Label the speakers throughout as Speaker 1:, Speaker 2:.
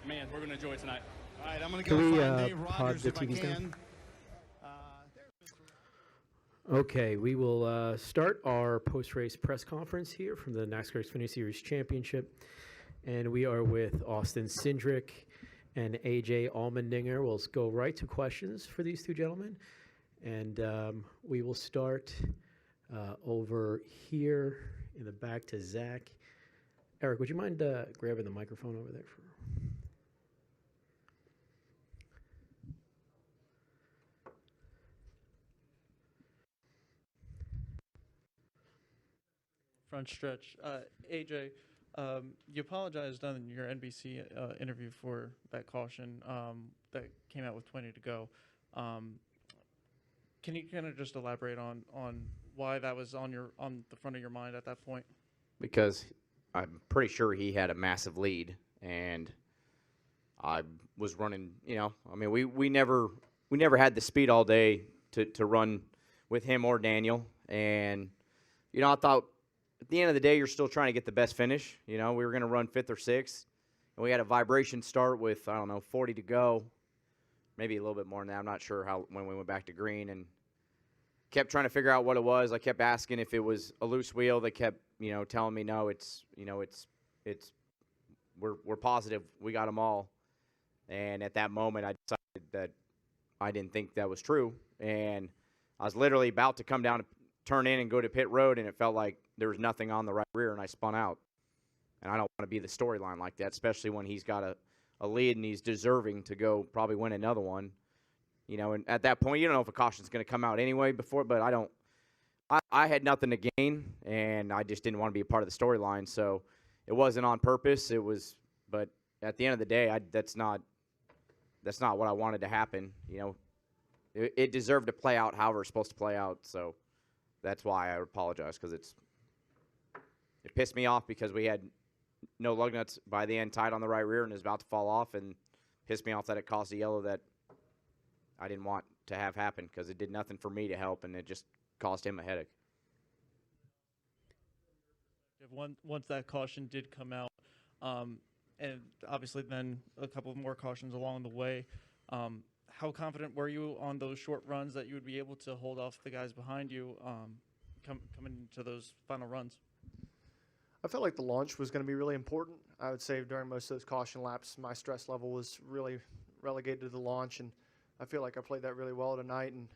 Speaker 1: man, we're going to enjoy it tonight.
Speaker 2: All right, I'm going to
Speaker 3: Can
Speaker 2: go
Speaker 3: we
Speaker 2: find Dave
Speaker 3: pod
Speaker 2: Rogers
Speaker 3: the
Speaker 2: if I
Speaker 3: TVs
Speaker 2: can.
Speaker 3: down? Okay, we will start our post-race press conference here from the NASCAR Xfinity Series Championship. And we are with Austin Cindric and AJ Allmendinger. We'll go right to questions for these two gentlemen. And we will start over here in the back to Zach. Eric, would you mind grabbing the microphone over there for?
Speaker 4: Front stretch. AJ, you apologized on your NBC interview for that caution that came out with 20 to go. Can you kind of just elaborate on why that was on the front of your mind at that point?
Speaker 5: Because I'm pretty sure he had a massive lead, and I was running. I mean, we never had the speed all day to run with him or Daniel, and I thought. At the end of the day, you're still trying to get the best finish. We were going to run 5th or 6th, and we had a vibration start with, 40 to go, maybe a little bit more than that. I'm not sure when we went back to green, and kept trying to figure out what it was. I kept asking if it was a loose wheel. They kept, telling me, no, we're positive we got them all. And at that moment, I decided that I didn't think that was true, and I was literally about to come down to turn in and go to pit road, and it felt like there was nothing on the right rear, and I spun out. And I don't want to be the storyline like that, especially when he's got a lead and he's deserving to go probably win another one. And at that point, you don't know if a caution's going to come out anyway but I had nothing to gain, and I just didn't want to be a part of the storyline. So it wasn't on purpose. But at the end of the day, that's not what I wanted to happen. It deserved to play out however it's supposed to play out. So that's why I apologize, because it pissed me off because we had no lug nuts by the end tied on the right rear and it was about to fall off, and pissed me off that it caused a yellow that I didn't want to have happen, because it did nothing for me to help, and it just caused him a headache.
Speaker 4: Once that caution did come out, and obviously then a couple more cautions along the way, how confident were you on those short runs that you would be able to hold off the guys behind you coming into those final runs?
Speaker 6: I felt like the launch was going to be really important. I would say during most of those caution laps, my stress level was really relegated to the launch, and I feel like I played that really well tonight, and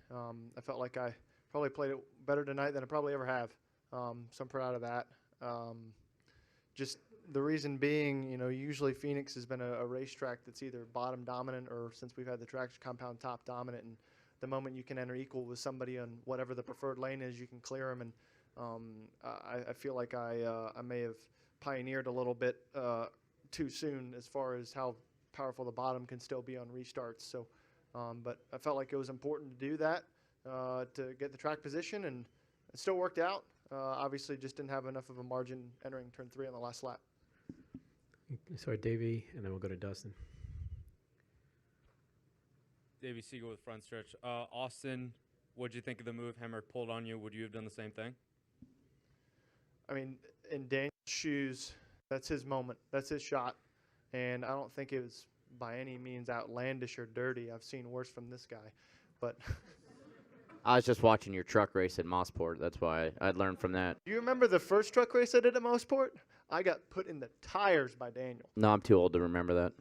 Speaker 6: I felt like I probably played it better tonight than I probably ever have. So I'm proud of that. Just the reason being, usually Phoenix has been a racetrack that's either bottom dominant or, since we've had the traction compound, top dominant. And the moment you can enter equal with somebody on whatever the preferred lane is, you can clear them. And I feel like I may have pioneered a little bit too soon as far as how powerful the bottom can still be on restarts. So, but I felt like it was important to do that to get the track position, and it still worked out. Obviously, just didn't have enough of a margin entering turn 3 on the last lap.
Speaker 3: Sorry, Davey, and then we'll go to Dustin.
Speaker 7: Davey Siegel with Front Stretch. Austin, what'd you think of the move Hemmer pulled on you? Would you have done the same thing?
Speaker 6: I mean, in Daniel's shoes, that's his moment. That's his shot. And I don't think it was by any means outlandish or dirty. I've seen worse from this guy. But
Speaker 5: I was just watching your truck race at Mossport. That's why I'd learned from that.
Speaker 6: do you remember the first truck race I did at Mossport? I got put in the tires by Daniel.
Speaker 5: No, I'm too old to remember that.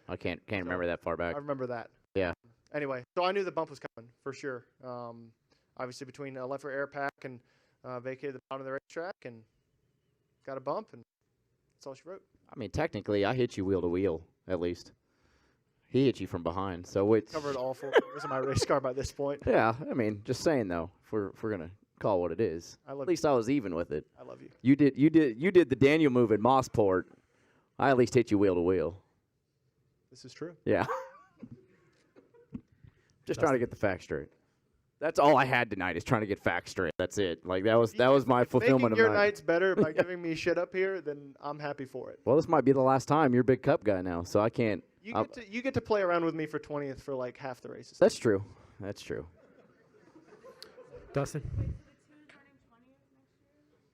Speaker 5: I can't remember that far back.
Speaker 6: I remember that.
Speaker 5: Yeah.
Speaker 6: Anyway, so I knew the bump was coming for sure. Obviously, between left rear air pack and vacated the bottom of the racetrack and got a bump, and that's all she wrote.
Speaker 5: I mean, technically, I hit you wheel to wheel, at least. He hit you from behind, so it's
Speaker 6: Covered all 4 corners of my race car by this point.
Speaker 5: Yeah, I mean, just saying though, if we're gonna call it what it is. At least I was even with it.
Speaker 6: I love you.
Speaker 5: You did the Daniel move at Mossport. I at least hit you wheel to wheel.
Speaker 6: This is true.
Speaker 5: Yeah. Just trying to get the facts straight. That's all I had tonight, is trying to get facts straight. That's it. Like that was my fulfillment of
Speaker 6: Making your
Speaker 5: my
Speaker 6: nights better by giving me shit up here, then I'm happy for it.
Speaker 5: Well, this might be the last time. You're a big cup guy now, so I can't.
Speaker 6: You get to play around with me for 20th for like half the races.
Speaker 5: That's true. That's true.
Speaker 3: Dustin?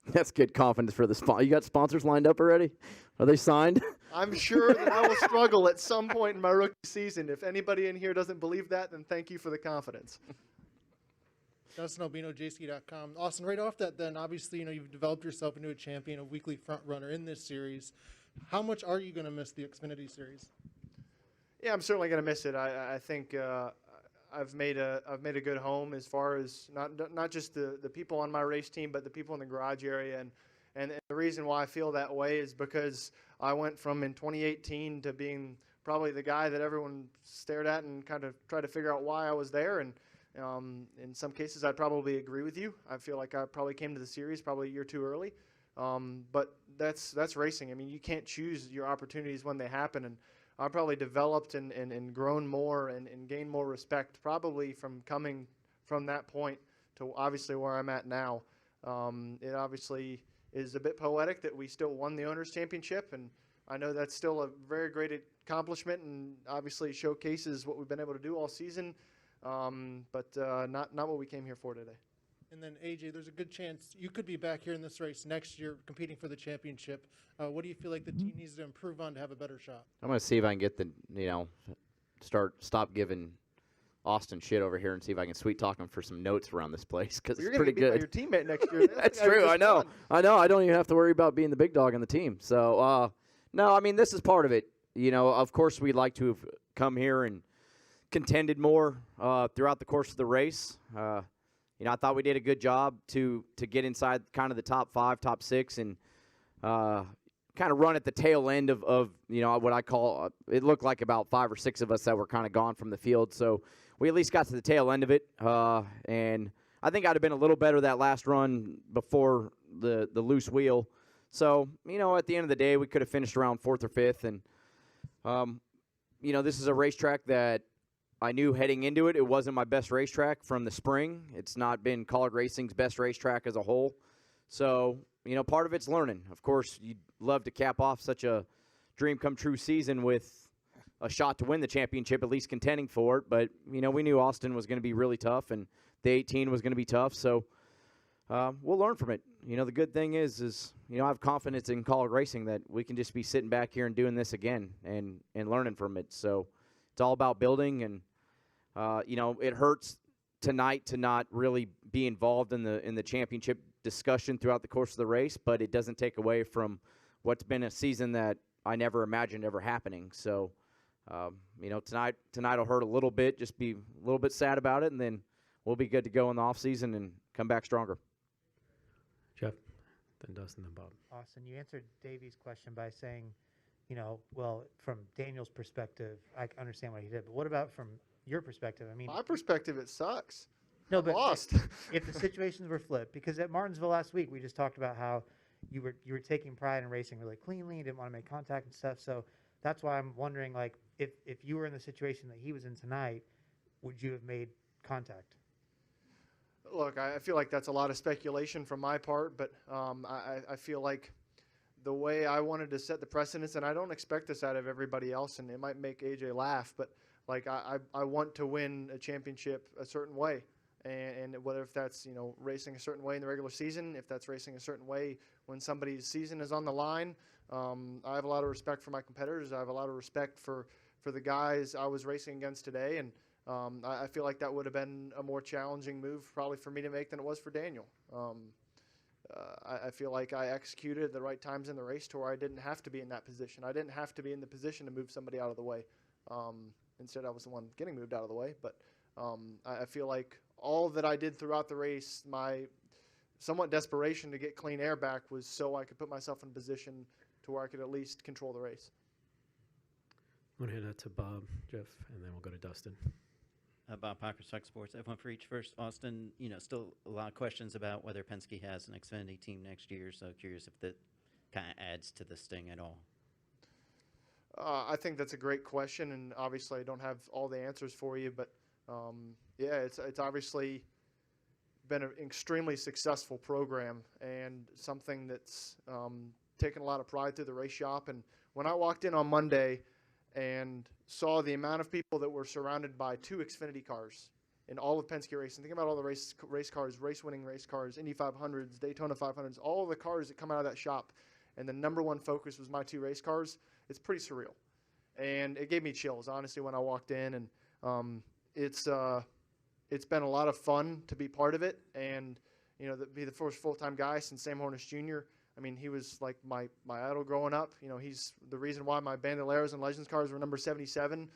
Speaker 5: That's good confidence for the sponsor. You got sponsors lined up already? Are they signed?
Speaker 6: I'm sure that I will struggle at some point in my rookie season. If anybody in here doesn't believe that, then thank you for the confidence.
Speaker 1: Dustin Albino, JSK.com. Austin, right off that, then obviously, you've developed yourself into a champion, a weekly front runner in this series. How much are you going to miss the Xfinity series?
Speaker 6: Yeah, I'm certainly going to miss it. I think I've made a good home as far as not just the people on my race team, but the people in the garage area. And the reason why I feel that way is because I went from in 2018 to being probably the guy that everyone stared at and kind of tried to figure out why I was there. And in some cases, I'd probably agree with you. I feel like I probably came to the series probably a year too early. But that's racing. I mean, you can't choose your opportunities when they happen. And I probably developed and grown more and gained more respect probably from coming from that point to obviously where I'm at now. It obviously is a bit poetic that we still won the Owners' Championship, and I know that's still a very great accomplishment and obviously showcases what we've been able to do all season, but not what we came here for today.
Speaker 1: And then, AJ, there's a good chance you could be back here in this race next year competing for the championship. What do you feel like the team needs to improve on to have a better shot?
Speaker 5: I'm going to see if I can get stop giving Austin shit over here and see if I can sweet talk him for some notes around this place because it's pretty good.
Speaker 6: You're going to be your teammate next year.
Speaker 5: That's true. I know. I don't even have to worry about being the big dog on the team. So, no, I mean, this is part of it. Of course, we'd like to have come here and contended more throughout the course of the race. I thought we did a good job to get inside kind of the top 5, top 6, and kind of run at the tail end of what I call it looked like about 5 or 6 of us that were kind of gone from the field. So we at least got to the tail end of it, and I think I'd have been a little better that last run before the loose wheel. So, at the end of the day, we could have finished around 4th or 5th, and this is a racetrack that I knew heading into it, it wasn't my best racetrack from the spring. It's not been College Racing's best racetrack as a whole. So, part of it's learning. Of course, you'd love to cap off such a dream-come-true season with a shot to win the championship, at least contending for it. But, we knew Austin was going to be really tough, and the 18 was going to be tough. So, we'll learn from it. The good thing is I have confidence in College Racing that we can just be sitting back here and doing this again and learning from it. So, it's all about building, and it hurts tonight to not really be involved in the championship discussion throughout the course of the race, but it doesn't take away from what's been a season that I never imagined ever happening. So, tonight will hurt a little bit, just be a little bit sad about it, and then we'll be good to go in the off season and come back stronger.
Speaker 3: Jeff, then Dustin, then Bob.
Speaker 2: Austin, you answered Davey's question by saying, well, from Daniel's perspective, I understand what he did, but what about from your perspective? I mean,
Speaker 6: My perspective, it sucks.
Speaker 2: no, but
Speaker 6: Lost.
Speaker 2: if the situations were flipped, because at Martinsville last week, we just talked about how you were taking pride in racing really cleanly, you didn't want to make contact and stuff. So that's why I'm wondering, like, if you were in the situation that he was in tonight, would you have made contact?
Speaker 6: Look, I feel like that's a lot of speculation from my part, but I feel like the way I wanted to set the precedence, and I don't expect this out of everybody else, and it might make AJ laugh, but like I want to win a championship a certain way, and whether if that's racing a certain way in the regular season, if that's racing a certain way when somebody's season is on the line. I have a lot of respect for my competitors. I have a lot of respect for the guys I was racing against today, and I feel like that would have been a more challenging move probably for me to make than it was for Daniel. I feel like I executed at the right times in the race to where I didn't have to be in that position. I didn't have to be in the position to move somebody out of the way. Instead, I was the one getting moved out of the way. But I feel like all that I did throughout the race, my somewhat desperation to get clean air back was so I could put myself in a position to where I could at least control the race.
Speaker 3: I'm going to hand that to Bob, Jeff, and then we'll go to Dustin.
Speaker 8: Bob Parker, Suck Sports. F1 for each. First, Austin, still a lot of questions about whether Penske has an Xfinity team next year, so curious if that kind of adds to the sting at all.
Speaker 6: I think that's a great question, and obviously I don't have all the answers for you, but yeah, it's obviously been an extremely successful program and something that's taken a lot of pride through the race shop. And when I walked in on Monday and saw the amount of people that were surrounded by 2 Xfinity cars in all of Penske racing, think about all the race cars, race-winning race cars, Indy 500s, Daytona 500s, all of the cars that come out of that shop, and the number one focus was my 2 race cars, it's pretty surreal. And it gave me chills, honestly, when I walked in. And it's been a lot of fun to be part of it, and be the first full-time guy since Sam Hornish Jr. I mean, he was like my idol growing up. He's the reason why my Bandoleros and Legends cars were number 77,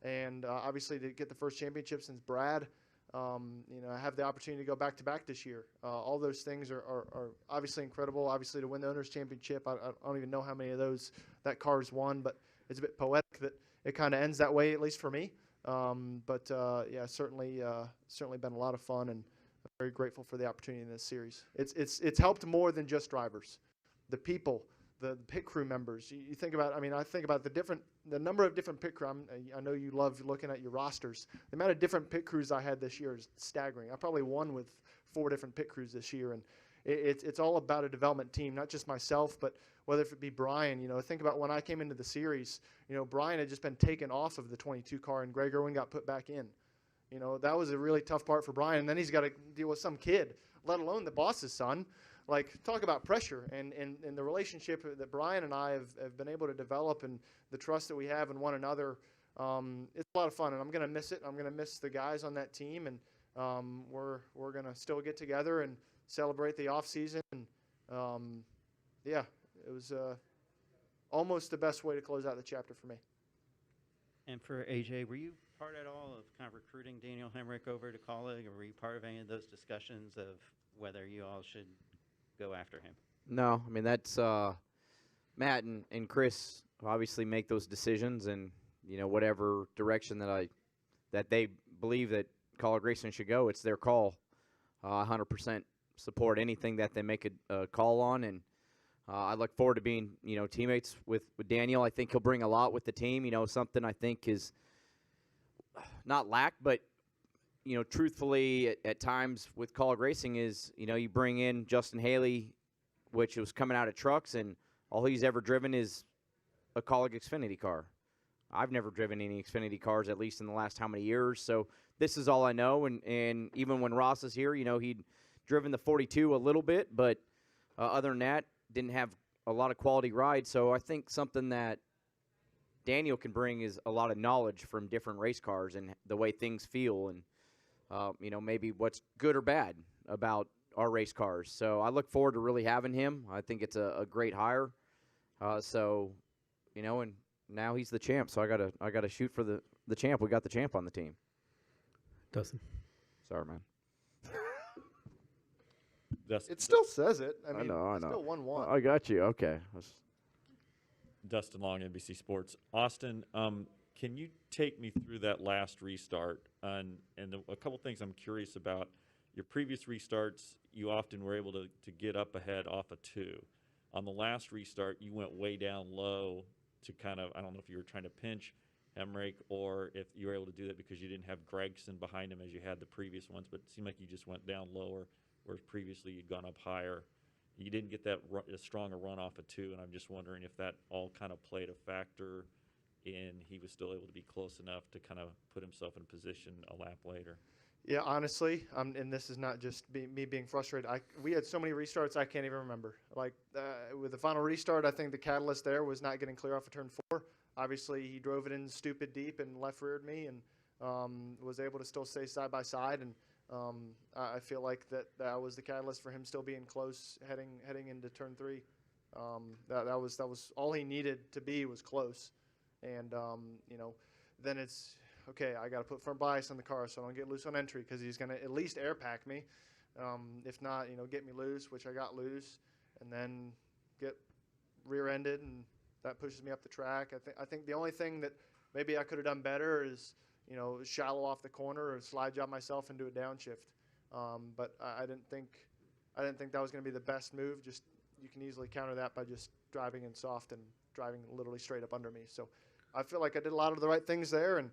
Speaker 6: and obviously to get the first championship since Brad. I have the opportunity to go back-to-back this year. All those things are obviously incredible. Obviously, to win the Owners' Championship, I don't even know how many of those that car's won, but it's a bit poetic that it kind of ends that way, at least for me. Yeah, certainly been a lot of fun, and I'm very grateful for the opportunity in this series. It's helped more than just drivers, the people, the pit crew members. You think about, I think about the number of different pit crew. I know you love looking at your rosters. The amount of different pit crews I had this year is staggering. I probably won with 4 different pit crews this year, and it's all about a development team, not just myself, but whether it be Brian. Think about when I came into the series, Brian had just been taken off of the 22 car, and Greg Irwin got put back in. That was a really tough part for Brian, and then he's got to deal with some kid, let alone the boss's son. Like, talk about pressure, and the relationship that Brian and I have been able to develop, and the trust that we have in one another. It's a lot of fun, and I'm going to miss it. I'm going to miss the guys on that team, and we're going to still get together and celebrate the off season. And yeah, it was almost the best way to close out the chapter for me.
Speaker 8: And for AJ, were you part at all of kind of recruiting Daniel Hemrick over to Kaulig, or were you part of any of those discussions of whether you all should go after him?
Speaker 5: No, that's Matt and Chris obviously make those decisions, and whatever direction that they believe that Kaulig Racing should go, it's their call. 100% support anything that they make a call on, and I look forward to being teammates with Daniel. I think he'll bring a lot with the team. Something I think is not lacked, but truthfully, at times with Kaulig Racing is, you bring in Justin Haley, which was coming out of trucks, and all he's ever driven is a Kaulig Xfinity car. I've never driven any Xfinity cars, at least in the last how many years. So this is all I know. And even when Ross is here, he'd driven the 42 a little bit, but other than that, didn't have a lot of quality rides. So I think something that Daniel can bring is a lot of knowledge from different race cars and the way things feel, and maybe what's good or bad about our race cars. So I look forward to really having him. I think it's a great hire. And now he's the champ, so I gotta shoot for the champ. We got the champ on the team.
Speaker 3: Dustin.
Speaker 5: Sorry, man.
Speaker 6: It still says it.
Speaker 5: I know.
Speaker 6: It's still 1-1.
Speaker 5: I got you. Okay.
Speaker 9: Dustin Long, NBC Sports. Austin, can you take me through that last restart? And a couple things I'm curious about. Your previous restarts, you often were able to get up ahead off of 2. On the last restart, you went way down low to kind of, I don't know if you were trying to pinch Hemrick or if you were able to do that because you didn't have Gragson behind him as you had the previous ones, but it seemed like you just went down lower, whereas previously you'd gone up higher. You didn't get that as strong a run off of 2, and I'm just wondering if that all kind of played a factor in he was still able to be close enough to kind of put himself in position a lap later.
Speaker 6: Yeah, honestly, and this is not just me being frustrated. We had so many restarts I can't even remember. Like with the final restart, I think the catalyst there was not getting clear off of turn 4. Obviously, he drove it in stupid deep and left reared me, and was able to still stay side by side. And I feel like that was the catalyst for him still being close heading into turn 3. That was all he needed to be, was close. And then it's okay. I got to put front bias on the car so I don't get loose on entry, because he's going to at least air pack me. If not, get me loose, which I got loose, and then get rear-ended, and that pushes me up the track. I think the only thing that maybe I could have done better is shallow off the corner or slide job myself into a downshift. But I didn't think that was going to be the best move. Just you can easily counter that by just driving in soft and driving literally straight up under me. So I feel like I did a lot of the right things there, and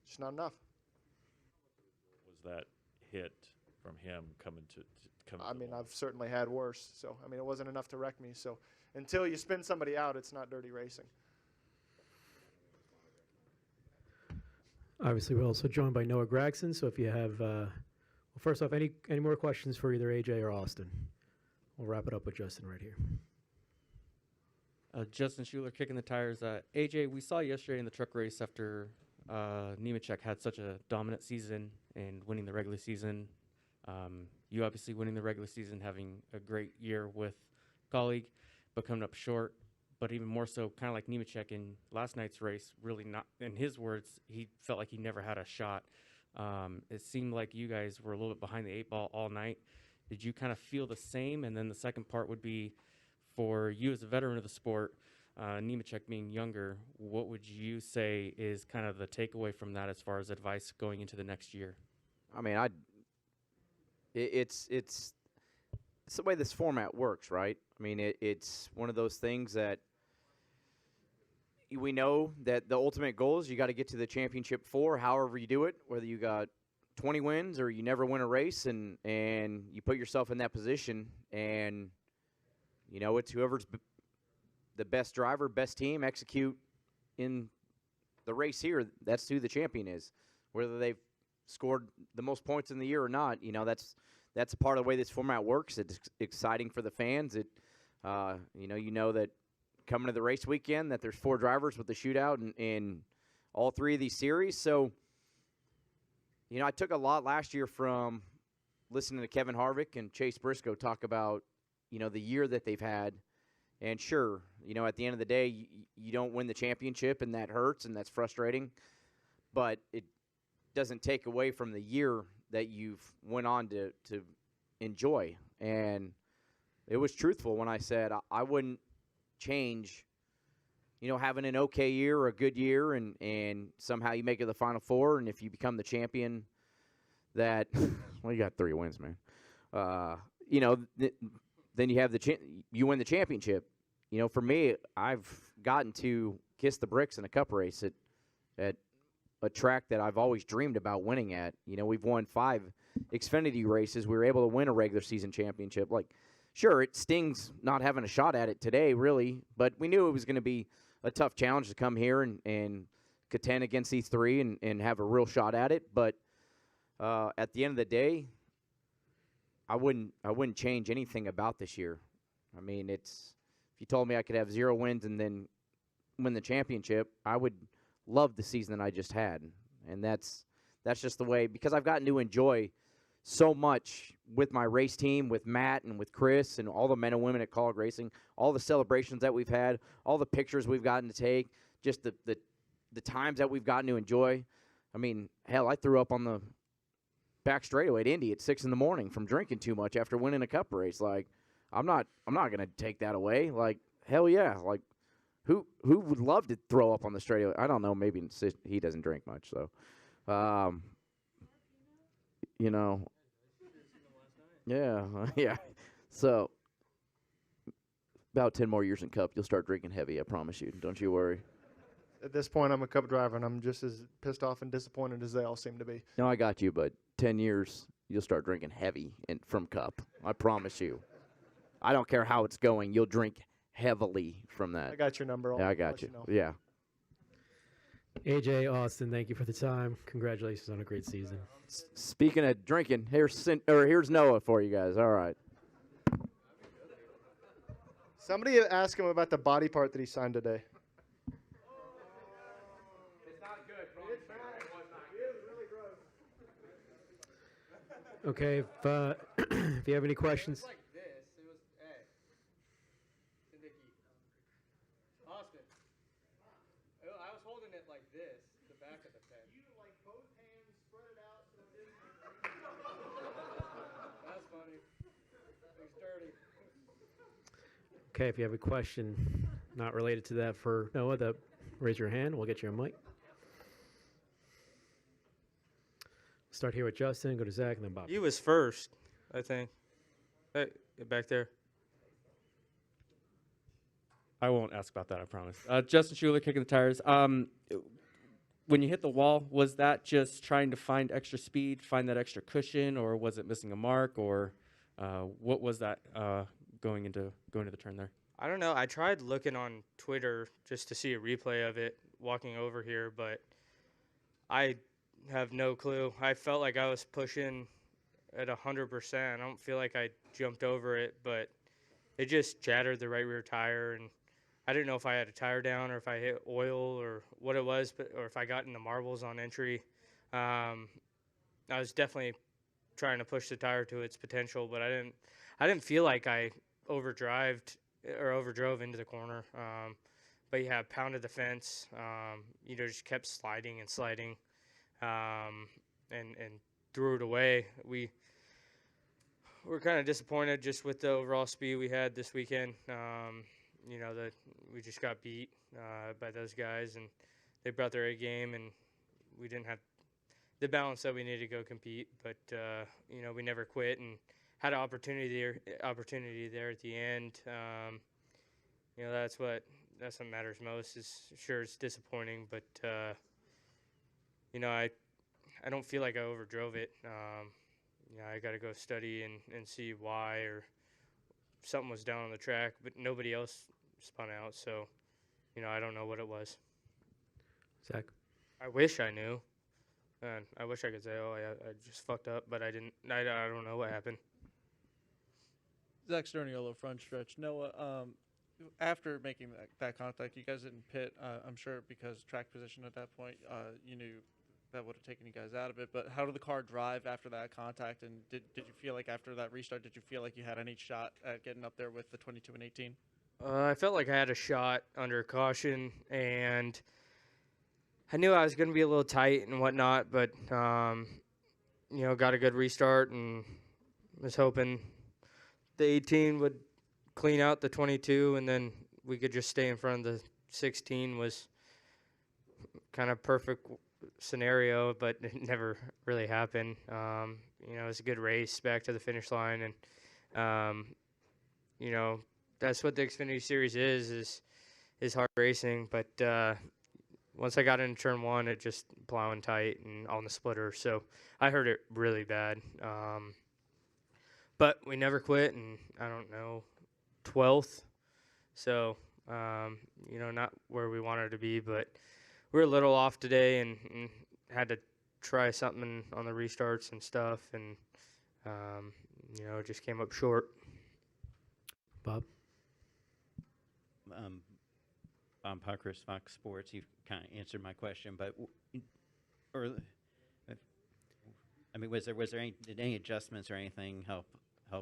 Speaker 6: just not enough.
Speaker 9: Was that hit from him coming to
Speaker 6: I've certainly had worse. So it wasn't enough to wreck me. So until you spin somebody out, it's not dirty racing.
Speaker 3: Obviously, we're also joined by Noah Gragson. So if you have, first off, any more questions for either AJ or Austin? We'll wrap it up with Justin right here.
Speaker 7: Justin Schuler kicking the tires. AJ, we saw yesterday in the truck race after Nemechek had such a dominant season and winning the regular season. You obviously winning the regular season, having a great year with colleague, but coming up short. But even more so, kind of like Nemechek in last night's race, really not, in his words, he felt like he never had a shot. It seemed like you guys were a little bit behind the 8 ball all night. Did you kind of feel the same? And then the second part would be, for you as a veteran of the sport, Nemechek being younger, what would you say is kind of the takeaway from that as far as advice going into the next year?
Speaker 5: I mean, it's the way this format works, right? I mean, it's one of those things that we know that the ultimate goal is you got to get to the championship 4, however you do it, whether you got 20 wins or you never win a race, and you put yourself in that position, and you know, it's whoever's the best driver, best team, execute in the race here. That's who the champion is. Whether they've scored the most points in the year or not, you know, that's a part of the way this format works. It's exciting for the fans. You know that coming to the race weekend that there's 4 drivers with the shootout in all 3 of these series. So, you know, I took a lot last year from listening to Kevin Harvick and Chase Briscoe talk about, you know, the year that they've had. And sure, you know, at the end of the day, you don't win the championship, and that hurts, and that's frustrating. But it doesn't take away from the year that you've went on to enjoy. And it was truthful when I said I wouldn't change, you know, having an okay year or a good year, and somehow you make it to the Final Four, and if you become the champion that – well, you got 3 wins, man. You know, then you have you win the championship. You know, for me, I've gotten to kiss the bricks in a cup race at a track that I've always dreamed about winning at. You know, we've won 5 Xfinity races. We were able to win a regular season championship. Like, sure, it stings not having a shot at it today, really, but we knew it was going to be a tough challenge to come here and contend against these 3 and have a real shot at it. But at the end of the day, I wouldn't change anything about this year. I mean, if you told me I could have 0 wins and then win the championship, I would love the season that I just had. And that's just the way, because I've gotten to enjoy so much with my race team, with Matt and with Chris and all the men and women at College Racing, all the celebrations that we've had, all the pictures we've gotten to take, just the times that we've gotten to enjoy. I mean, hell, I threw up on the back straightaway at Indy at 6 a.m. from drinking too much after winning a cup race. Like, I'm not gonna take that away. Like, hell yeah. Like, who would love to throw up on the straightaway? I don't know. Maybe he doesn't drink much, so you know. Yeah, yeah. So about 10 more years in cup, you'll start drinking heavy. I promise you. Don't you worry.
Speaker 6: At this point, I'm a cup driver, and I'm just as pissed off and disappointed as they all seem to be.
Speaker 5: No, I got you, but 10 years, you'll start drinking heavy from cup. I promise you. I don't care how it's going. You'll drink heavily from that.
Speaker 6: I got your number.
Speaker 5: Yeah, I got you. Yeah.
Speaker 3: AJ, Austin, thank you for the time. Congratulations on a great season.
Speaker 5: Speaking of drinking, here's Noah for you guys. All right.
Speaker 6: Somebody asked him about the body part that he signed today.
Speaker 5: It's not good, bro.
Speaker 3: Okay, if you have any questions.
Speaker 10: Like this, it was, hey, Cindric, Austin. I was holding it like this, the back of the pen. You like both hands spread it out so it isn't. That's funny. It's dirty.
Speaker 3: Okay, if you have a question not related to that for Noah, raise your hand. We'll get you a mic. Start here with Justin, go to Zach, and then Bob.
Speaker 10: You was first, I think. Hey, get back there.
Speaker 7: I won't ask about that, I promise. Justin Schuler kicking the tires. When you hit the wall, was that just trying to find extra speed, find that extra cushion, or was it missing a mark, or what was that going into the turn there?
Speaker 10: I don't know. I tried looking on Twitter just to see a replay of it walking over here, but I have no clue. I felt like I was pushing at 100%. I don't feel like I jumped over it, but it just chattered the right rear tire, and
Speaker 11: I didn't know if I had a tire down or if I hit oil or what it was, or if I got in the marbles on entry. I was definitely trying to push the tire to its potential, but I didn't feel like I overdrove into the corner. But yeah, pounded the fence. Just kept sliding and sliding, and threw it away. We're kind of disappointed just with the overall speed we had this weekend. That we just got beat by those guys, and they brought their A game, and we didn't have the balance that we needed to go compete. But we never quit and had an opportunity there at the end. That's what matters most. It's disappointing, but I don't feel like I overdrove it. I got to go study and see why, or something was down on the track, but nobody else spun out, so I don't know what it was.
Speaker 3: Zach?
Speaker 11: I wish I knew. I wish I could say, oh, I just fucked up, but I didn't. I don't know what happened.
Speaker 4: Zach Sterniolo, front stretch. Noah, after making that contact, you guys didn't pit, I'm sure, because track position at that point, you knew that would have taken you guys out of it. But how did the car drive after that contact? And did you feel like after that restart, did you feel like you had any shot at getting up there with the 22 and 18?
Speaker 11: I felt like I had a shot under caution, and I knew I was going to be a little tight and whatnot, but, got a good restart and was hoping the 18 would clean out the 22, and then we could just stay in front of the 16 was kind of perfect scenario, but it never really happened. It was a good race back to the finish line, and, that's what the Xfinity Series is hard racing, but once I got into turn one, it just plowing tight and on the splitter, so I heard it really bad. But we never quit, and I don't know, 12th, so, not where we wanted to be, but we were a little off today and had to try something on the restarts and stuff, and, it just came up short.
Speaker 3: Bob?
Speaker 8: Bob Puckers, Fox Sports. You've kind of answered my question, but did any adjustments or anything help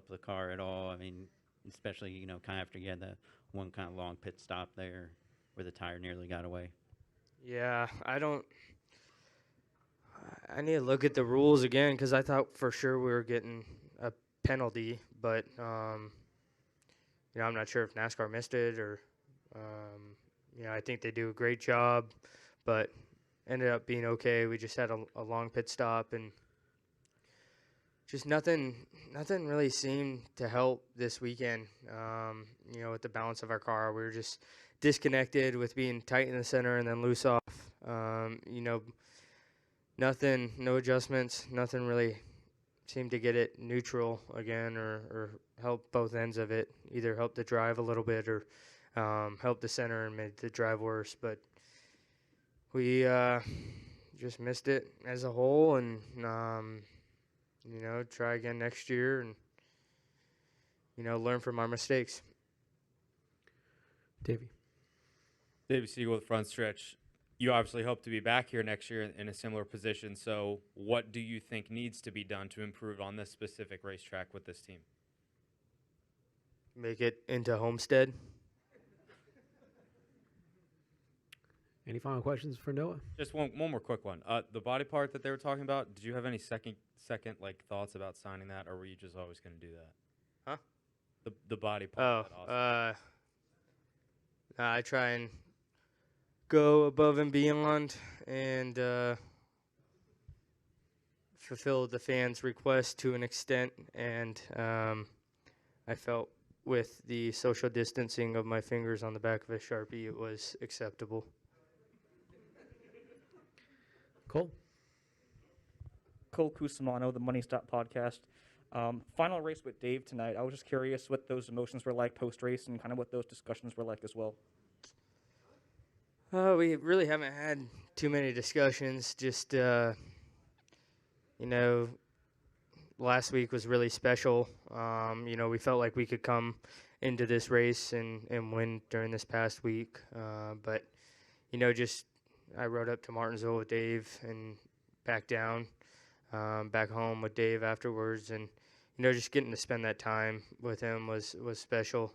Speaker 8: the car at all? I mean, especially kind of after you had the one kind of long pit stop there where the tire nearly got away.
Speaker 11: Yeah, I need to look at the rules again because I thought for sure we were getting a penalty, but I'm not sure if NASCAR missed it or. I think they do a great job, but ended up being okay. We just had a long pit stop, and just nothing really seemed to help this weekend. With the balance of our car, we were just disconnected with being tight in the center and then loose off. Nothing, no adjustments, nothing really seemed to get it neutral again or help both ends of it, either help the drive a little bit or helped the center and made the drive worse, but we just missed it as a whole, and try again next year and learn from our mistakes.
Speaker 3: Davey
Speaker 12: Siegel with front stretch. You obviously hope to be back here next year in a similar position, so what do you think needs to be done to improve on this specific racetrack with this team?
Speaker 11: Make it into Homestead.
Speaker 3: Any final questions for Noah?
Speaker 12: Just one more quick one. The body part that they were talking about, did you have any second thoughts about signing that, or were you just always going to do that?
Speaker 11: Huh?
Speaker 12: The body part.
Speaker 11: I try and go above and beyond and fulfill the fans' request to an extent, and I felt with the social distancing of my fingers on the back of a Sharpie, it was acceptable.
Speaker 13: Cole Cusimano, the Money Stop podcast. Final race with Dave tonight. I was just curious what those emotions were like post-race and kind of what those discussions were like as well.
Speaker 11: We really haven't had too many discussions. Just, last week was really special. We felt like we could come into this race and win during this past week. But, just I rode up to Martinsville with Dave and back down, back home with Dave afterwards. And, just getting to spend that time with him was special.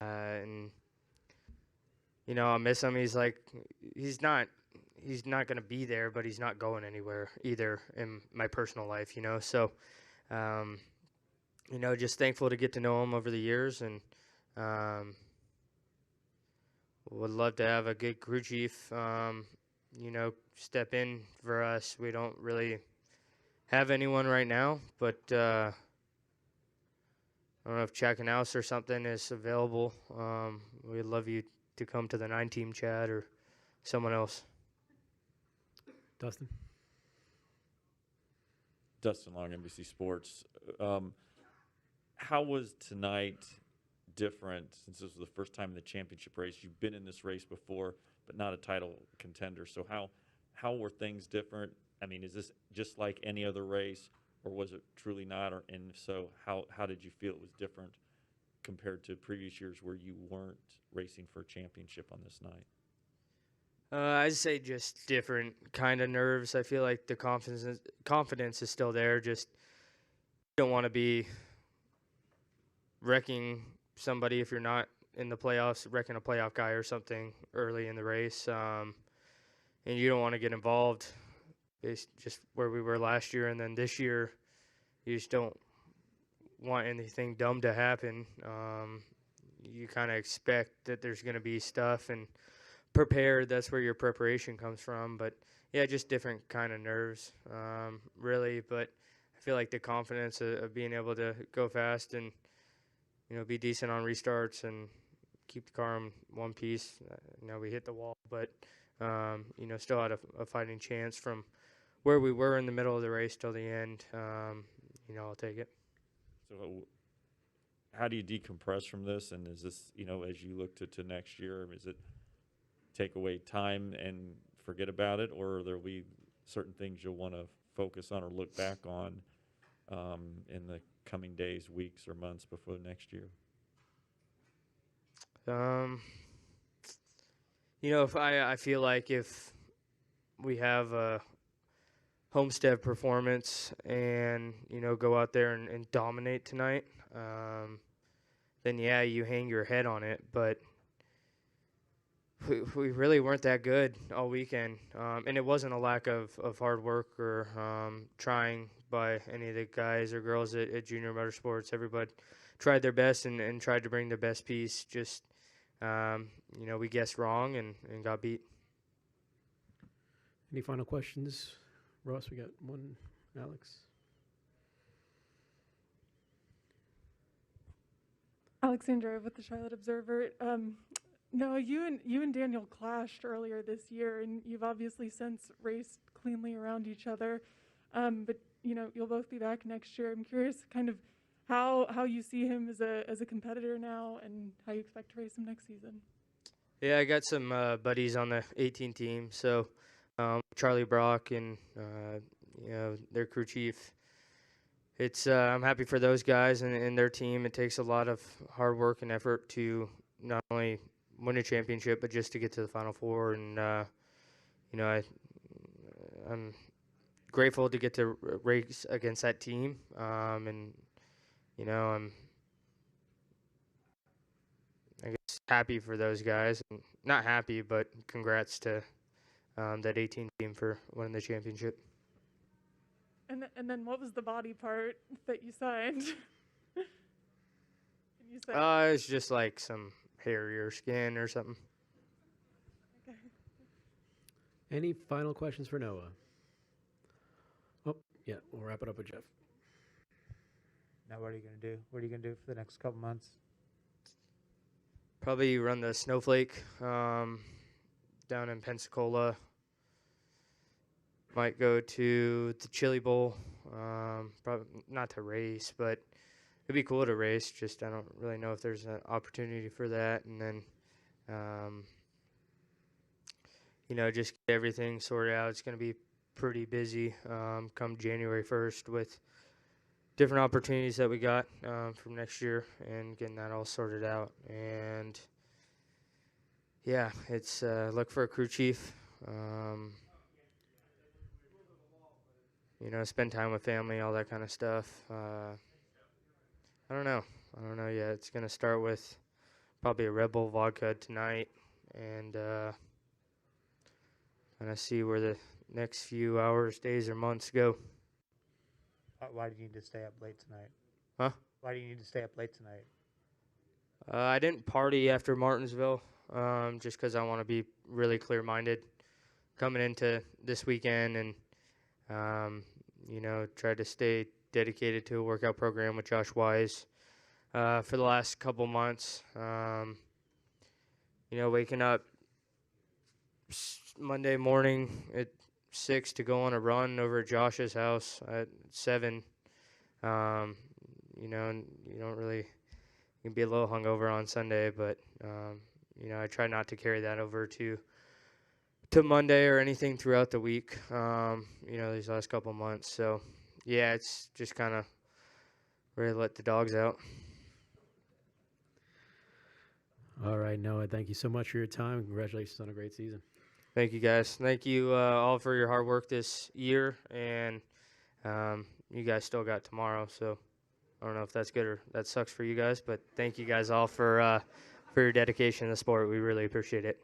Speaker 11: And, I'll miss him. He's not going to be there, but he's not going anywhere either in my personal life, So, just thankful to get to know him over the years, and would love to have a good crew chief, step in for us. We don't really have anyone right now, but I don't know if Chakanous or something is available. We'd love you to come to the 9-team, Chad, or someone else.
Speaker 3: Dustin?
Speaker 9: Dustin Long, NBC Sports. How was tonight different, since this was the first time in the championship race? You've been in this race before, but not a title contender. So how were things different? I mean, is this just like any other race, or was it truly not? And if so, how did you feel it was different compared to previous years where you weren't racing for a championship on this night?
Speaker 11: I'd say just different kind of nerves. I feel like the confidence is still there. Just you don't want to be wrecking somebody if you're not in the playoffs, wrecking a playoff guy or something early in the race. And you don't want to get involved. It's just where we were last year, and then this year, you just don't want anything dumb to happen. You kind of expect that there's going to be stuff and prepared. That's where your preparation comes from. But yeah, just different kind of nerves, really. But I feel like the confidence of being able to go fast and be decent on restarts and keep the car in one piece. We hit the wall, but still had a fighting chance from where we were in the middle of the race till the end. I'll take it.
Speaker 9: So how do you decompress from this? And is this, as you look to next year, is it take away time and forget about it, or there'll be certain things you'll want to focus on or look back on in the coming days, weeks, or months before next year?
Speaker 11: If I feel like if we have a Homestead performance and go out there and dominate tonight, then yeah, you hang your head on it. But we really weren't that good all weekend, and it wasn't a lack of hard work or trying by any of the guys or girls at Junior Motorsports. Everybody tried their best and tried to bring their best piece. Just we guessed wrong and got beat.
Speaker 3: Any final questions? Ross, we got one. Alex?
Speaker 14: Alexandra with the Charlotte Observer. No, you and Daniel clashed earlier this year, and you've obviously since raced cleanly around each other. But you'll both be back next year. I'm curious, kind of how you see him as a competitor now, and how you expect to race him next season.
Speaker 11: Yeah, I got some buddies on the 18 team. So Charlie Brock and their crew chief. It's I'm happy for those guys and their team. It takes a lot of hard work and effort to not only win a championship, but just to get to the Final Four. And I'm grateful to get to race against that team. I'm I guess happy for those guys. Not happy, but congrats to that 18 team for winning the championship.
Speaker 14: And then what was the body part that you signed? Can you say?
Speaker 11: It's just like some hairier skin or something.
Speaker 14: Okay.
Speaker 3: Any final questions for Noah? Oh, yeah, we'll wrap it up with Jeff.
Speaker 2: Now what are you going to do? What are you going to do for the next couple months?
Speaker 11: Probably run the Snowflake down in Pensacola. Might go to the Chili Bowl. Probably not to race, but it'd be cool to race. Just I don't really know if there's an opportunity for that. And then, just get everything sorted out. It's going to be pretty busy come January 1st with different opportunities that we got from next year and getting that all sorted out. And yeah, it's look for a crew chief. You know, spend time with family, all that kind of stuff. I don't know yet. It's gonna start with probably a Red Bull vodka tonight, and kind of see where the next few hours, days, or months go.
Speaker 2: Why do you need to stay up late tonight?
Speaker 11: Huh?
Speaker 2: Why do you need to stay up late tonight?
Speaker 11: I didn't party after Martinsville, just because I want to be really clear-minded coming into this weekend, and you know, try to stay dedicated to a workout program with Josh Wise for the last couple months. You know, waking up Monday morning at 6 to go on a run over at Josh's house at 7. You know, and you don't really, you can be a little hungover on Sunday, but you know, I try not to carry that over to Monday or anything throughout the week. You know, these last couple months. So yeah, it's just kind of ready to let the dogs out.
Speaker 3: All right, Noah, thank you so much for your time. Congratulations on a great season.
Speaker 11: Thank you, guys. Thank you all for your hard work this year, and you guys still got tomorrow, so I don't know if that's good or that sucks for you guys, but thank you guys all for your dedication to the sport. We really appreciate it.